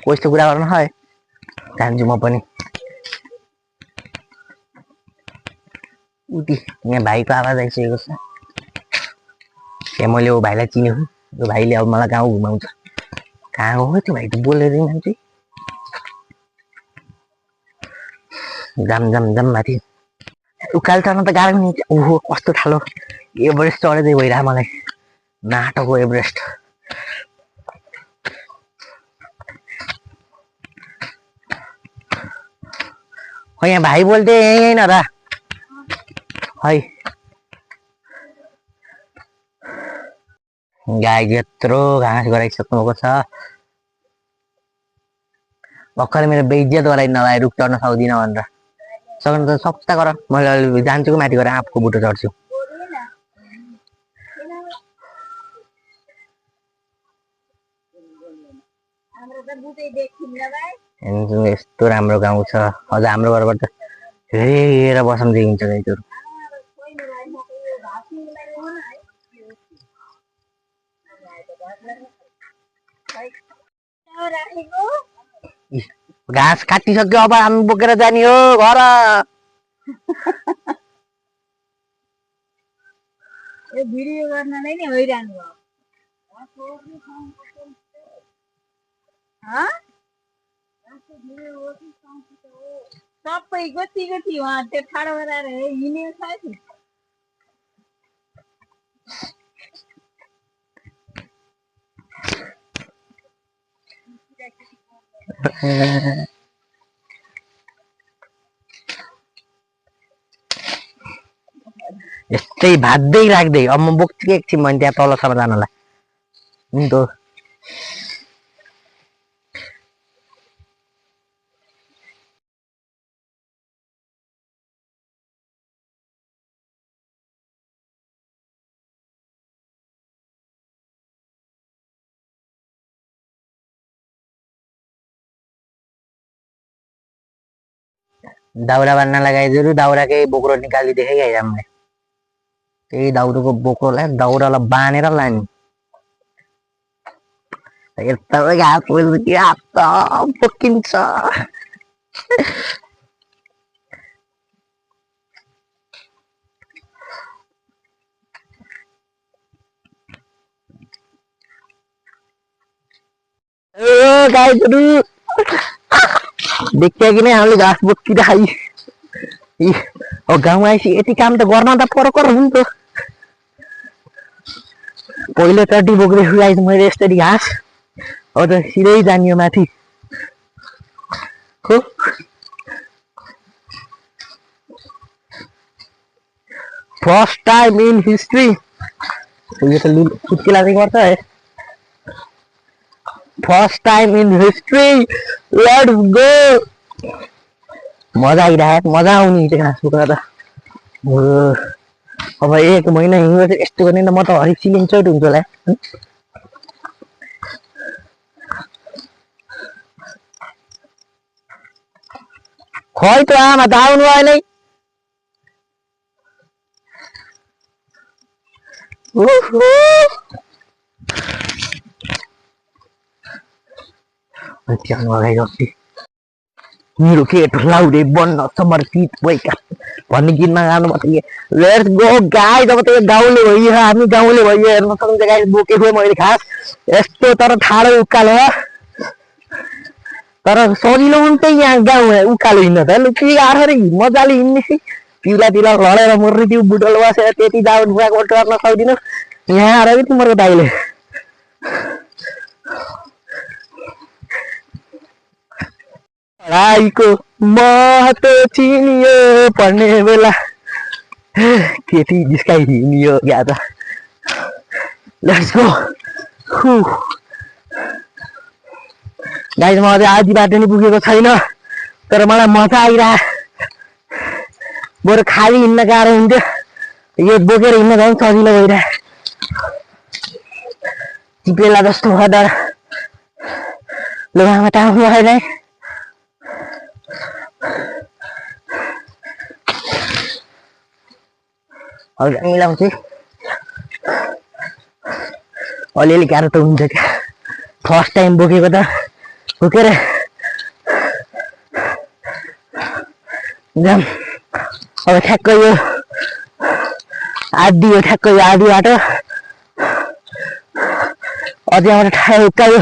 कस्तो कुरा गर्नु है जान्छु म पनि उति यहाँ भाइको आवाज आइसकेको छ त्यहाँ मैले वो भाइलाई चिनेको त्यो भाइले अब मलाई गाउँ घुमाउँछ कहाँ हो त्यो भाइ त बोलेर मान्छे जाम जाम जाम माथि उकाल चढ्न त गाह्रो नि ओहो कस्तो ठालो एभरेस्ट चढेदै भइरहेको मलाई नाटकको एभरेस्ट हो यहाँ भाइ बोल्थे यहीँ होइन र है गाई यत्रो घाँस गराइसक्नु भएको छ भर्खर मेरो बेइज्जत गराइ नभए रुख चढ्न सक्दिनँ भनेर सक्नु त सक्छ गर मैले जान्छु माथि गएर आँपको बुटो चढ्छु यस्तो राम्रो गाउँ छ अझ हाम्रो घरबाट त हेरेर बस्न देखिन्छ गाईहरू घाँस काटिसक्यो अब हामी बोकेर जाने हो घर भिडियो गर्न नै नि हैरान भयो सबै गोती गोती उहाँ त्यो ठाडो गराएर हिँडेको छ नि यस्तै भाग्दै राख्दै अब म बोक्छु कि एकछिन मैले त्यहाँ तलसम्म जानलाई त दाउरा बान्न लगाइदियो दाउराकै बोक्रो निकालिदिएकै है हामीले त्यही दाउराको बोक्रोलाई दाउरालाई बाँधेर लाने यता घाँस कि हात त बोकिन्छ गाईहरू देखियो कि नै हामीले घाँस बोकिरहेको गाउँ आइसक्यो यति काम त गर्न त परकर हो नि त पहिलोचोटि बोक्दैछु गाइस मैले यस्तरी घाँस अब त सिधै जानियो माथि हो फर्स्ट टाइम इन हिस्ट्री यो त चुटकिला चाहिँ गर्छ है first time in history let's go मजा आइरहेको मजा आउने त्यो घाँस बोक्दा त अब 1 महिना हिँड्यो चाहिँ यस्तो गर्ने त म त हरिसिलिङ चोट हुन्छ होला खै त आमा त आउनु भएन मेरो केट लाउडे बन्न समर्पित भएका भन्ने गीतमा गाउनुपर्छ लेट्स गो गाइस अब त यो गाउँले भइयो हामी गाउँले भइयो हेर्न सक्नुहुन्छ गाइस बोकेको मैले खास यस्तो तर ठाडो उकालो तर सजिलो हुन्छ यहाँ गाउँ उकालो हिँड्न त के गाह्रो रे मजाले हिँड्ने पिउला लडेर मर्ने त्यो बुटल बसेर त्यति जाउँ बुवाको गर्न सक्दिनँ यहाँ आएर कि तिम्रो दाइले पढाइको महत्व चिनियो पढ्ने बेला केटी जिस्काइ हिँडियो या त लेट्स गो गाइस म अझै आधी बाटो नि पुगेको छैन तर मलाई मजा आइरह बरु खाली हिँड्न गाह्रो हुन्थ्यो यो बोकेर हिँड्न झन् सजिलो भइरह चिप्लेला जस्तो भयो डर लुगामा टाउनु भएन मिलाउँछु अलिअलि गाह्रो त हुन्छ क्या फर्स्ट टाइम बोकेको त के अरे जाम अब ठ्याक्क यो आधी हो ठ्याक्क यो आधी बाटो अझै आउँदा ठ्याक्क यो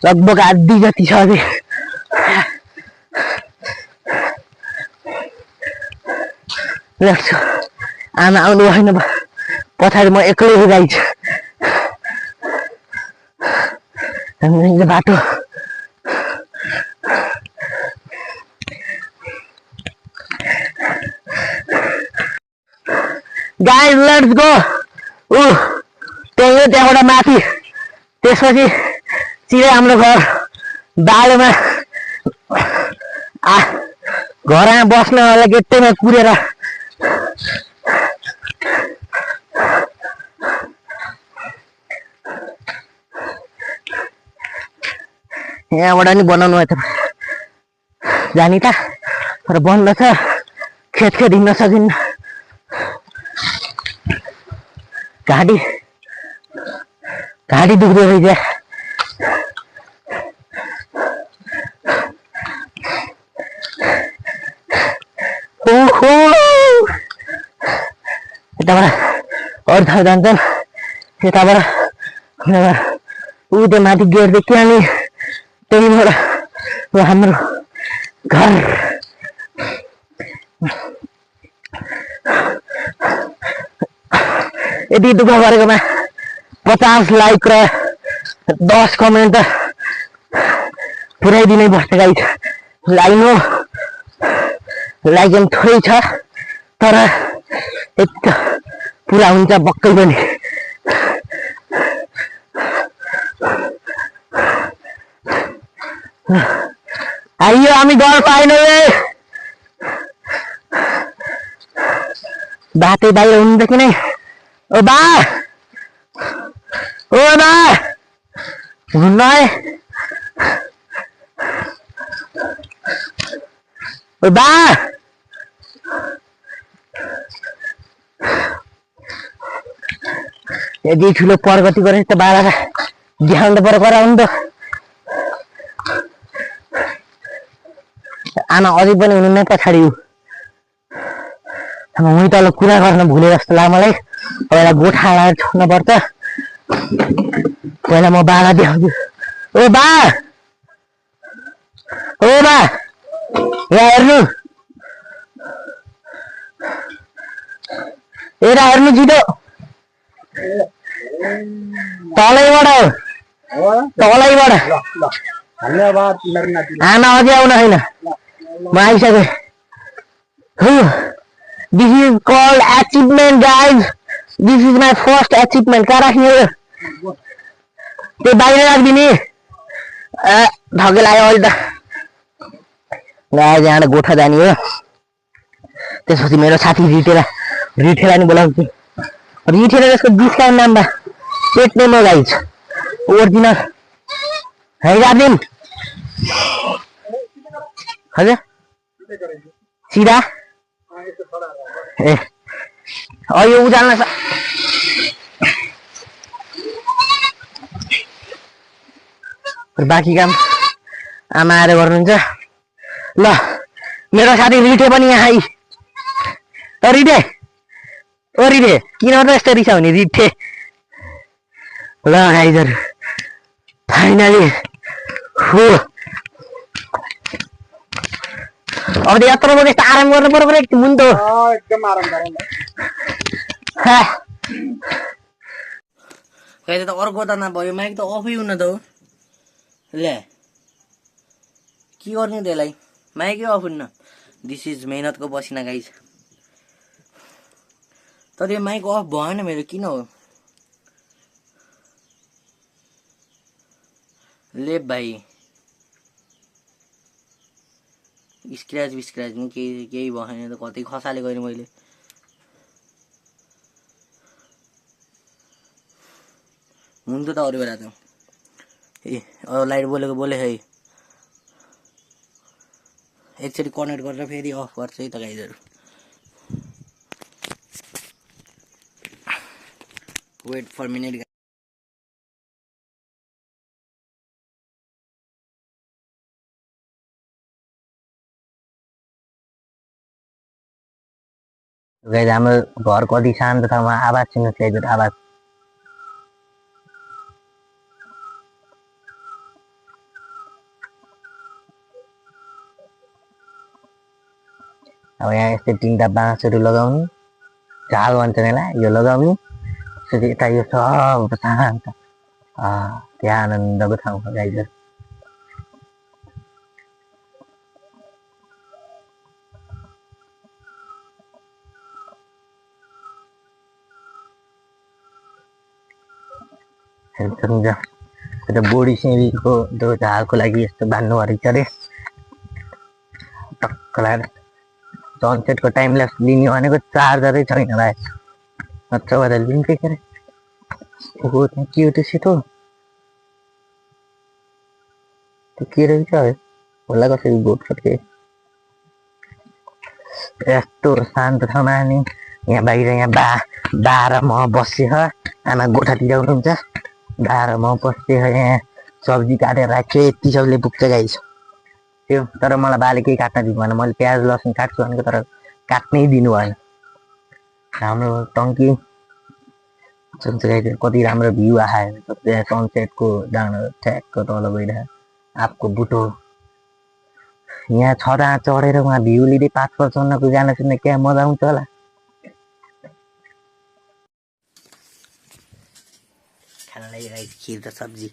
लगभग आधी जति छ अझै आमा आउनु भएन पछाडि म एक्लै जाइछु बाटो गाइस लेट्स गो त्यहाँबाट माथि त्यसपछि सिधै हाम्रो घर बालोमा घरमा बस्न गेटैमा कुरेर यहाँबाट नि बनाउनु भयो त जानी त तर बन्द छ खेत हिँड्न सकिन्न घाँटी दुख्दो रहेछ यताबाट अरू ठाउँ जान्छन् यताबाट ऊ त्यो माथि गेट देखियो नि त्यहीबाट हाम्रो घर यति दुःख गरेकोमा 50 लाइक र 10 कमेन्ट त पुऱ्याइदिनै पर्छ गाइस लाइन हो लाइक थोरै छ तर यति पुरा हुन्छ पक्कै पनि आइयो हामी घर पाएनौँ बाटै बाहिर हुनुहुन्छ कि नै ओ बा हुन्न है ओ बा यदि ठुलो प्रगति गरे त बाबालाई देखाउनु त पर्यो गराउनु त आमा अझै पनि हुनु नै पछाडि उही तल कुरा गर्न भुले जस्तो लाग्यो मलाई पहिला गोठा लगाएर छोड्नु पर्छ पहिला म बाबा देखाउँछु ओ बा यहाँ हेर्नु यता हेर्नु छिटो तलैबाट आमा अझै आउन छैन म आइसकेँ This is called achievement, guys. This is my first achievement. कहाँ राख्ने हो त्यो बाहिर राखिदिने धके लाग्यो अहिले त गाइस यहाँ गोठा जाने हो त्यसपछि मेरो साथी रिठेलाई नि बोलाउँछु रिठेला त्यसको डिस्काउन्ट नाम बा पेट नै म गाइस ओरिजिनल है राखिदिन हजुर सिधा ए यो उजाल्न बाँकी काम आमा आएर गर्नुहुन्छ ल मेरो साथी रिठे पनि यहाँ आइ रिठे ओ रिठे किन त यस्तो रिसाउने रिठे ल गाइजहरु फाइनली हो अब यत्रो म त्यस्तो आराम गर्नु पर्यो पऱ्यो एकछिन मुन्तो एकदम आराम गरौँ गाइस त अर्को त नभयो माइक त अफै हुन त हो ले के गर्ने त्यसलाई माइकै अफ हुन्न दिस इज मेहनतको पसिना गाइस तर यो माइक अफ भएन मेरो किन हो ले भाइ स्क्रैच नि केही भएन त कतै खसाले गएँ मैले हुन्छ त अरू बेला त ए लाइट बोले है एकचोटि कनेक्ट गरेर फेरि अफ गर्छ है त गाइजहरु वेट फर मिनेट गाइज हाम्रो घर कति शान्त ठाउँमा आवाज सुन्नुहोस् गाइज आवाज। अब यहाँ यस्तै 3टा बाँसहरू लगाउने, झाल भन्छ यसलाई, यो लगाउने, त्यसपछि यता यो सब शान्त त्यहाँ आनन्दको ठाउँ हो गाइज। बोडी सिँढीको त्यो झालको लागि यस्तो बान्नु परेको अरे टक्क लागेर। सनसेटको टाइम ल्याप्स लिने भनेको चार्जरै छैन भाइ, मजा गरेर लिन्छ के अरे। ओहो त्यहाँ के हो त्यो सेतो, त्यो के रहेछ है होला, कसरी बोट फर्के। यस्तो शान्त ठाउँमा नि यहाँ बाहिर यहाँ बा र म बसेँ, आमा गोठातिर हुनुहुन्छ, बा र म बसेँ यहाँ सब्जी काटेर राख्छु, यति सबले पुग्छ गाइस त्यो। तर मलाई बाले केही काट्न दिनु भएन, मैले प्याज लसुन काट्छु भनेको तर काट्नै दिनु भएन। हाम्रो टङ्की कति राम्रो भ्यू आयो त्यहाँ सनसेटको डाँडो ठ्याक्क तल गइरहेको आँपको बुटो। यहाँ छँदा चढेर उहाँ भ्यू लिँदै 5% गाना सुन्ने क्या मजा आउँछ होला। खानालाई खिर र सब्जी